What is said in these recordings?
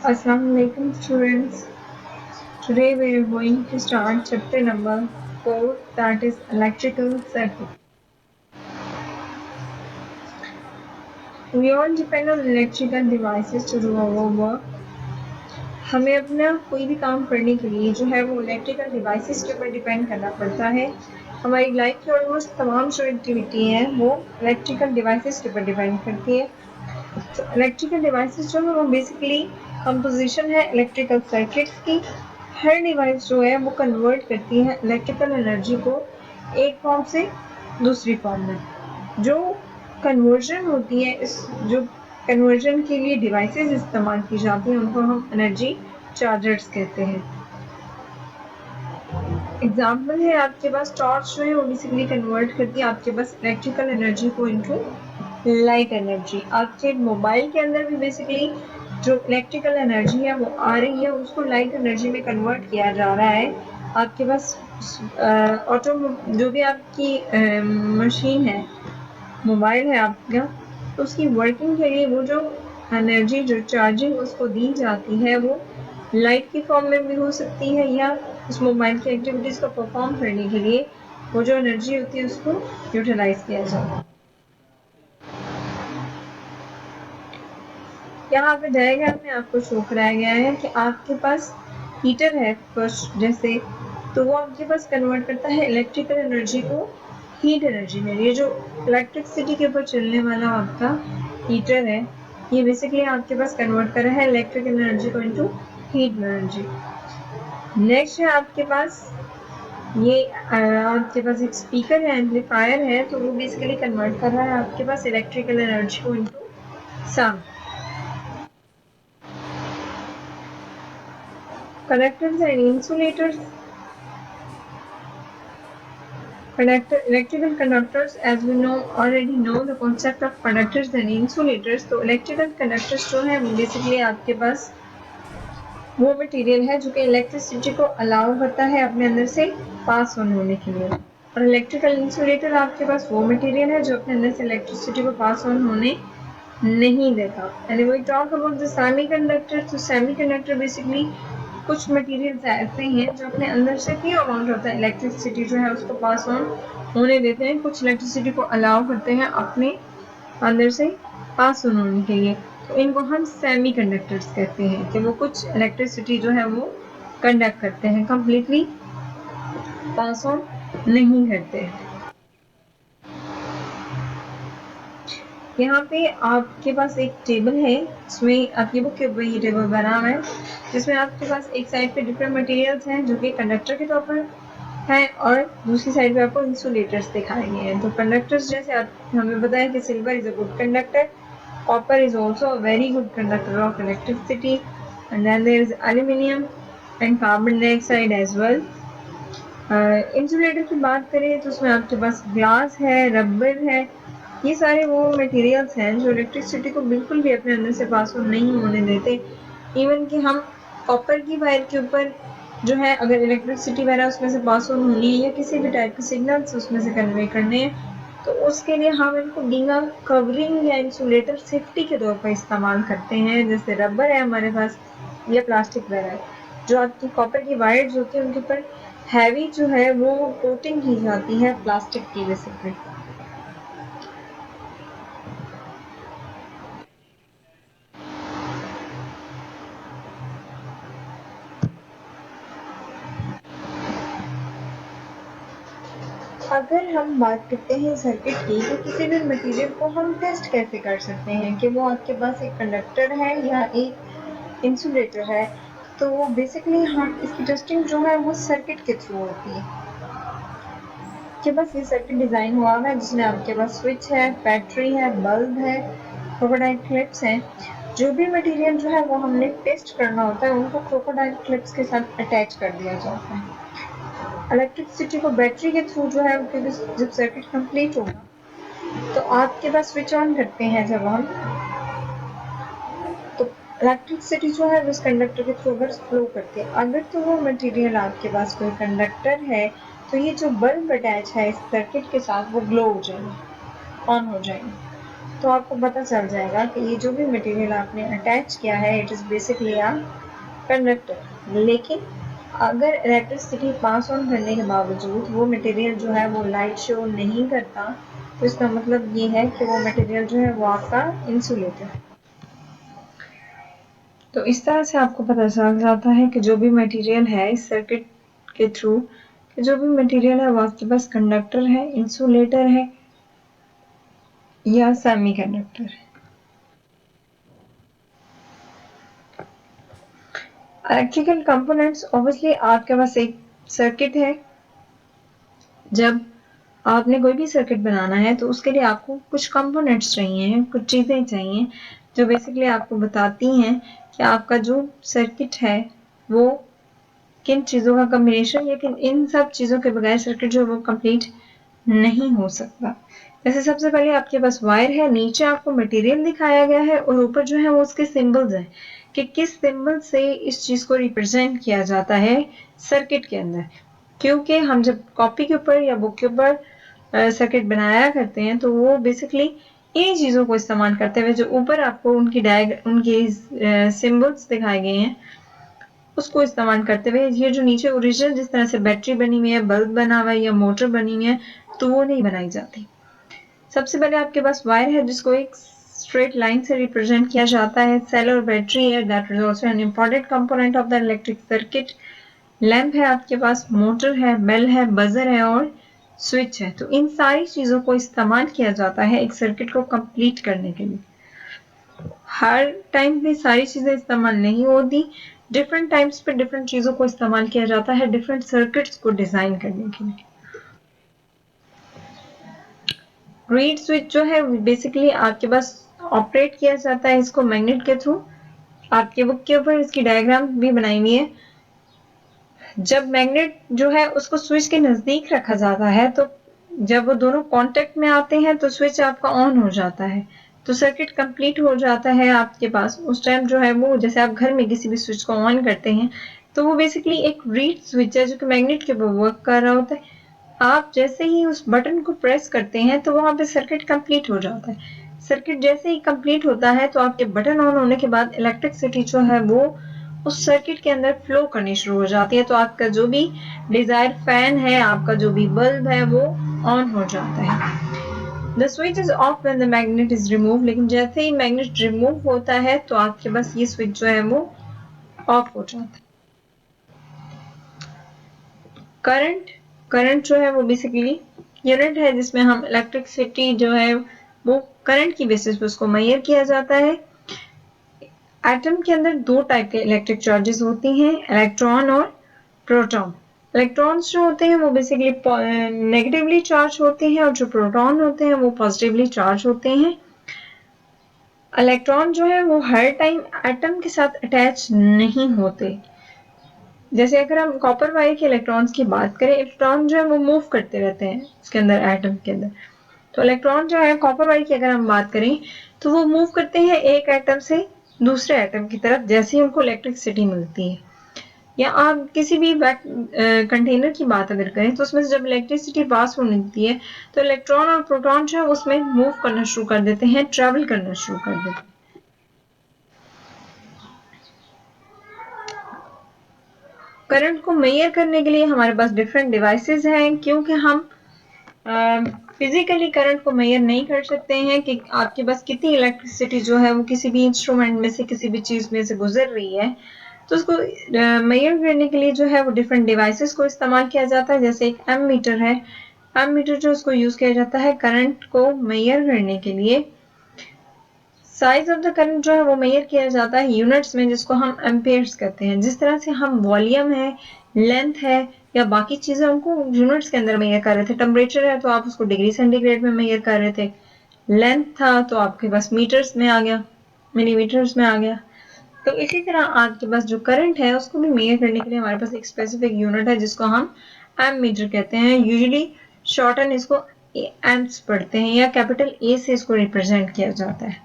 Assalamualaikum students. Today we are going to start chapter number 4, that is electrical circuit. We all depend on electrical devices to do our work. हमें अपना कोई भी काम करने के लिए जो है वो इलेक्ट्रिकल डिवाइसेस के ऊपर डिपेंड करना पड़ता है। हमारी लाइफ की ऑलमोस्ट तमाम जो एक्टिविटी है वो इलेक्ट्रिकल डिवाइसेस के ऊपर डिपेंड करती है। तो इलेक्ट्रिकल डिवाइसेस जो है वो बेसिकली कंपोजिशन है इलेक्ट्रिकल सर्किट्स की। हर डिवाइस जो है वो कन्वर्ट करती है इलेक्ट्रिकल एनर्जी को एक फॉर्म से दूसरी फॉर्म में। जो कन्वर्जन होती है, इस जो कन्वर्जन के लिए डिवाइसेस इस्तेमाल की जाती हैं उनको हम एनर्जी चार्जर्स कहते हैं। एग्जाम्पल है आपके पास टॉर्च जो है वो बेसिकली कन्वर्ट करती है आपके पास इलेक्ट्रिकल एनर्जी को इनटू लाइट एनर्जी। आपके मोबाइल के अंदर भी बेसिकली जो इलेक्ट्रिकल एनर्जी है वो आ रही है, उसको लाइट एनर्जी में कन्वर्ट किया जा रहा है। आपके पास ऑटो जो भी आपकी मशीन है, मोबाइल है आपका, तो उसकी वर्किंग के लिए वो जो एनर्जी जो चार्जिंग उसको दी जाती है वो लाइट की फॉर्म में भी हो सकती है, या उस मोबाइल की एक्टिविटीज़ को परफॉर्म करने के लिए वो जो एनर्जी होती है उसको यूटिलाइज किया जाता है। यहाँ पे डायग्राम में आपको शो कराया गया है कि आपके पास हीटर है फर्स्ट जैसे, तो वो आपके पास कन्वर्ट करता है इलेक्ट्रिकल एनर्जी को हीट एनर्जी में। ये जो इलेक्ट्रिसिटी के ऊपर चलने वाला आपका हीटर है, ये बेसिकली आपके पास कन्वर्ट कर रहा है इलेक्ट्रिकल एनर्जी को इनटू हीट एनर्जी। नेक्स्ट है आपके पास आपके पास एक स्पीकर है, एम्पलीफायर है, तो वो बेसिकली कन्वर्ट कर रहा है आपके पास इलेक्ट्रिकल एनर्जी को into sound. Conductors and insulators. Electrical conductors, as we already know the concept of conductors and insulators. तो electrical conductors जो है basically आपके पास वो मटेरियल है जो कि इलेक्ट्रिसिटी को अलाउ करता है अपने अंदर से पास ऑन होने के लिए, और इलेक्ट्रिकल इंसुलेटर आपके पास वो मटेरियल है जो अपने अंदर से इलेक्ट्रिसिटी को पास ऑन होने नहीं देता। And we talk about the semiconductor. तो सेमीकंडक्टर बेसिकली कुछ मटेरियल्स ऐसे हैं जो अपने अंदर से फ्यू अमाउंट होता है इलेक्ट्रिसिटी जो है उसको पास ऑन होने देते हैं, कुछ इलेक्ट्रिसिटी को अलाउ करते हैं अपने अंदर से पास ऑन होने के लिए। तो इनको हम सेमीकंडक्टर्स कहते हैं कि वो कुछ इलेक्ट्रिसिटी जो है वो कंडक्ट करते हैं, कंप्लीटली पास ऑन नहीं करते हैं। यहाँ पे आपके पास एक टेबल है, इसमें आपकी बुक के ऊपर ये टेबल बना हुआ है, जिसमें आपके पास एक साइड पे डिफरेंट मटेरियल्स हैं जो कि कंडक्टर के तौर पर हैं, और दूसरी साइड पे आपको इंसुलेटर्स दिखाए गए हैं। तो कंडक्टर्स जैसे हमें पता है कि silver is a good conductor, copper is also a very good conductor of electricity, and then there is aluminium and carbon dioxide as well. Insulator की बात करें तो उसमें आपके पास ग्लास है, रबर है, ये सारे वो मटेरियल्स हैं जो इलेक्ट्रिसिटी को बिल्कुल भी अपने अंदर से पास ऑन नहीं होने देते। इवन कि हम कॉपर की वायर के ऊपर जो है अगर इलेक्ट्रिसिटी वगैरह उसमें से पास ऑन होनी है या किसी भी टाइप के सिग्नल्स उसमें से कन्वे करने हैं, तो उसके लिए हम इनको बिना कवरिंग या इंसुलेटर सेफ्टी के तौर पर इस्तेमाल करते हैं। जैसे रबर है हमारे पास या प्लास्टिक वगैरह, जो आपकी कॉपर की वायर्स होती है उनके ऊपर हैवी जो है वो कोटिंग की जाती है प्लास्टिक की बेसिकली। अगर हम बात करते हैं सर्किट की, तो किसी भी मटेरियल को हम टेस्ट कैसे कर सकते हैं कि वो आपके पास एक कंडक्टर है या एक इंसुलेटर है। तो बेसिकली हम इसकी टेस्टिंग जो है वो सर्किट के थ्रू होती है कि बस ये सर्किट डिज़ाइन हुआ है जिसमें आपके पास स्विच है, बैटरी है, बल्ब है, क्रोकोडाइल क्लिप्स हैं। जो भी मटेरियल जो है वो हमने टेस्ट करना होता है उनको क्रोकोडाइल क्लिप्स के साथ अटैच कर दिया जाता है। इलेक्ट्रिसिटी को बैटरी के थ्रू जो है, क्योंकि जब सर्किट कंप्लीट होगा तो आपके पास स्विच ऑन करते हैं जब हम, तो इलेक्ट्रिसिटी जो है उस कंडक्टर के थ्रू अगर फ्लो करती है, अगर तो वो मटेरियल आपके पास कोई कंडक्टर है तो ये जो बल्ब अटैच है इस सर्किट के साथ वो ग्लो हो जाएंगे, ऑन हो जाएंगे। तो आपको पता चल जाएगा कि ये जो भी मटेरियल आपने अटैच किया है it is basically a conductor. लेकिन अगर इलेक्ट्रिसिटी पास ऑन करने के बावजूद वो मटेरियल जो है वो लाइट शो नहीं करता, तो इसका मतलब ये है कि वो मटेरियल जो है वो आपका इंसुलेटर है। तो इस तरह से आपको पता चल जाता है कि जो भी मटेरियल है इस सर्किट के थ्रू, जो भी मटेरियल है वो आपके पास कंडक्टर है, इंसुलेटर है या सेमीकंडक्टर है। इलेक्ट्रिकल कंपोनेंट्स ऑब्वियसली आपके पास एक सर्किट है। जब आपने कोई भी सर्किट बनाना है तो उसके लिए आपको कुछ कंपोनेंट्स चाहिए, कुछ चीज़ें चाहिए जो बेसिकली आपको बताती हैं कि आपका जो सर्किट है वो किन चीज़ों का कॉम्बिनेशन, लेकिन इन सब चीज़ों के बगैर सर्किट जो है वो कंप्लीट नहीं हो सकता। जैसे सबसे पहले आपके पास वायर है, नीचे आपको मटेरियल दिखाया गया है और ऊपर जो है वो उसके सिंबल्स हैं कि किस सिंबल से इस चीज़ को रिप्रेजेंट किया जाता है सर्किट के अंदर। क्योंकि हम जब कॉपी के ऊपर या बुक के ऊपर सर्किट बनाया करते हैं तो वो बेसिकली इन चीज़ों को इस्तेमाल करते हुए जो ऊपर आपको उनकी सिंबल्स दिखाए गए हैं उसको इस्तेमाल करते हुए ये जो नीचे ओरिजिनल जिस तरह से बैटरी बनी हुई है, बल्ब बना हुआ है या मोटर बनी हुई है, तो वो नहीं बनाई जाती। सबसे पहले आपके पास वायर है जिसको एक स्ट्रेट लाइन से रिप्रेजेंट किया जाता है। सेल और बैटरी है, that is also an important component of the electric circuit. Lamp है आपके पास, मोटर है, बेल है, बजर है और स्विच है। तो इन सारी चीज़ों को इस्तेमाल किया जाता है एक सर्किट को कंप्लीट करने के लिए। हर टाइम पे सारी चीज़ें इस्तेमाल नहीं होती, डिफरेंट टाइम्स पे डिफरेंट चीज़ों को इस्तेमाल किया जाता है डिफरेंट सर्किट्स को डिज़ाइन करने के लिए। रीड स्विच जो है बेसिकली आपके पास ऑपरेट किया जाता है इसको मैग्नेट के थ्रू। आपके बुक के ऊपर इसकी डायग्राम भी बनाई हुई है। जब मैग्नेट जो है उसको स्विच के नज़दीक रखा जाता है तो जब वो दोनों कांटेक्ट में आते हैं तो स्विच आपका ऑन हो जाता है, तो सर्किट कंप्लीट हो जाता है आपके पास। उस टाइम जो है वो जैसे आप घर में किसी भी स्विच को ऑन करते हैं तो वो बेसिकली एक रीड स्विच है जो कि मैग्नेट के ऊपर वर्क कर रहा होता है। आप जैसे ही उस बटन को प्रेस करते हैं तो वहां पे सर्किट कंप्लीट हो जाता है। सर्किट जैसे ही कंप्लीट होता है तो आपके बटन ऑन होने के बाद इलेक्ट्रिसिटी जो है वो उस सर्किट के अंदर फ्लो करनी शुरू हो जाती है। तो आपका जो भी डिजायर फैन है, आपका जो भी बल्ब है वो ऑन हो जाता है। The switch is of when the magnet is remove, लेकिन जैसे ही मैग्नेट रिमूव होता है तो आपके पास ये स्विच जो है वो ऑफ हो जाता है। करंट करंट जो है वो बेसिकली यूनिट है जिसमें हम इलेक्ट्रिसिटी जो है वो करंट की बेसिस पे उसको मेजर किया जाता है। एटम के अंदर दो टाइप के इलेक्ट्रिक चार्जेस होती हैं, इलेक्ट्रॉन और प्रोटॉन। इलेक्ट्रॉन्स जो होते हैं वो बेसिकली नेगेटिवली चार्ज होते हैं और जो प्रोटॉन होते हैं वो पॉजिटिवली चार्ज होते हैं। इलेक्ट्रॉन जो है वो हर टाइम एटम के साथ अटैच नहीं होते। जैसे अगर हम कॉपर वायर के इलेक्ट्रॉन्स की बात करें, इलेक्ट्रॉन जो है वो मूव करते रहते हैं उसके अंदर, एटम के अंदर। तो इलेक्ट्रॉन जो है कॉपर वायर की अगर हम बात करें तो वो मूव करते हैं एक एटम से दूसरे एटम की तरफ जैसे ही उनको इलेक्ट्रिसिटी मिलती है। या आप किसी भी कंटेनर की बात अगर करें तो उसमें से जब इलेक्ट्रिसिटी पास होने लगती है तो इलेक्ट्रॉन और प्रोटॉन जो है उसमें मूव करना शुरू कर देते हैं, ट्रेवल करना शुरू कर देते हैं। करंट को मेजर करने के लिए हमारे पास डिफरेंट डिवाइसेस हैं, क्योंकि हम फिजिकली करंट को मेजर नहीं कर सकते हैं कि आपके पास कितनी इलेक्ट्रिसिटी जो है वो किसी भी इंस्ट्रूमेंट में से किसी भी चीज़ में से गुजर रही है। तो उसको मेजर करने के लिए जो है वो डिफरेंट डिवाइसेस को इस्तेमाल किया जाता है। जैसे एक एमीटर है, एमीटर जो उसको यूज़ किया जाता है करंट को मेजर करने के लिए। साइज ऑफ द करंट जो है वो मेजर किया जाता है यूनिट्स में जिसको हम एम्पेयर्स कहते हैं। जिस तरह से हम वॉल्यूम है, लेंथ है या बाकी चीज़ें उनको यूनिट्स के अंदर मेजर कर रहे थे। टेम्परेचर है तो आप उसको डिग्री सेंटीग्रेड में मेजर कर रहे थे। लेंथ था तो आपके पास मीटर्स में आ गया, मिलीमीटर्स में आ गया। तो इसी तरह आपके पास जो करंट है उसको भी मेजर करने के लिए हमारे पास एक स्पेसिफिक यूनिट है जिसको हम एमीटर कहते हैं। यूजुअली शॉर्टन इसको एम्प्स पढ़ते हैं या कैपिटल ए से इसको रिप्रेजेंट किया जाता है।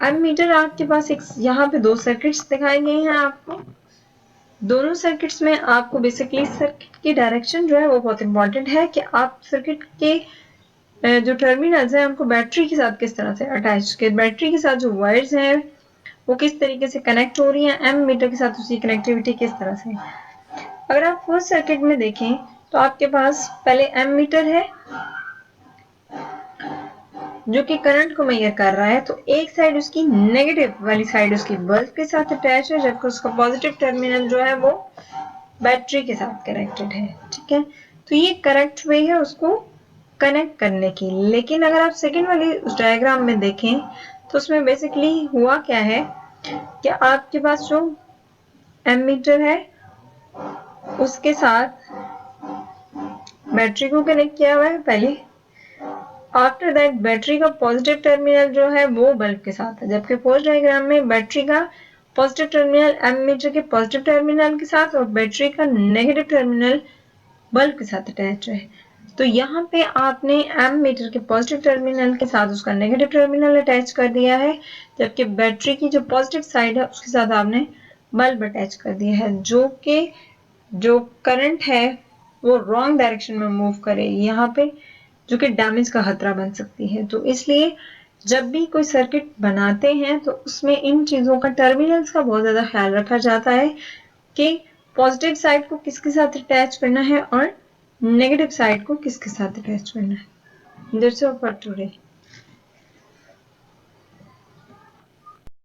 एमीटर आपके पास एक यहाँ पे दो सर्किट्स दिखाए गए हैं आपको। दोनों सर्किट्स में आपको बेसिकली सर्किट की डायरेक्शन जो है वो बहुत इंपॉर्टेंट है कि आप सर्किट के जो टर्मिनल्स हैं उनको बैटरी के साथ किस तरह से अटैच के बैटरी के साथ जो वायर्स हैं वो किस तरीके से कनेक्ट हो रही हैं, एम मीटर के साथ उसकी कनेक्टिविटी किस तरह से। अगर आप फर्स्ट सर्किट में देखें तो आपके पास पहले एम मीटर है जो कि करंट को मेजर कर रहा है, तो एक साइड उसकी नेगेटिव वाली साइड उसकी बल्ब के साथ अटैच है, जबकि उसका पॉजिटिव टर्मिनल जो है वो बैटरी के साथ कनेक्टेड है। ठीक है, तो ये करेक्ट वे है उसको कनेक्ट करने की। लेकिन अगर आप सेकेंड वाली उस डायग्राम में देखें तो उसमें बेसिकली हुआ क्या है कि आपके पास जो एमीटर है उसके साथ बैटरी को कनेक्ट किया हुआ है पहले। आफ्टर दैट बैटरी का पॉजिटिव टर्मिनल जो है वो बल्ब के साथ है, जबकि फर्स्ट डायग्राम में बैटरी का पॉजिटिव टर्मिनल एमीटर के पॉजिटिव टर्मिनल के साथ और बैटरी का नेगेटिव टर्मिनल बल्ब के साथ अटैच है। तो यहाँ पे आपने एमीटर के पॉजिटिव टर्मिनल के साथ उसका नेगेटिव टर्मिनल अटैच कर दिया है, जबकि बैटरी की जो पॉजिटिव साइड है उसके साथ आपने बल्ब अटैच कर दिया है, जो कि जो करंट है वो रॉन्ग डायरेक्शन में मूव करेगी यहाँ पे, जो कि डैमेज का खतरा बन सकती है। तो इसलिए जब भी कोई सर्किट बनाते हैं तो उसमें इन चीजों का टर्मिनल्स का बहुत ज्यादा ख्याल रखा जाता है कि पॉजिटिव साइड को किसके साथ अटैच करना है और नेगेटिव साइड को किसके साथ अटैच करना है। That's all for today.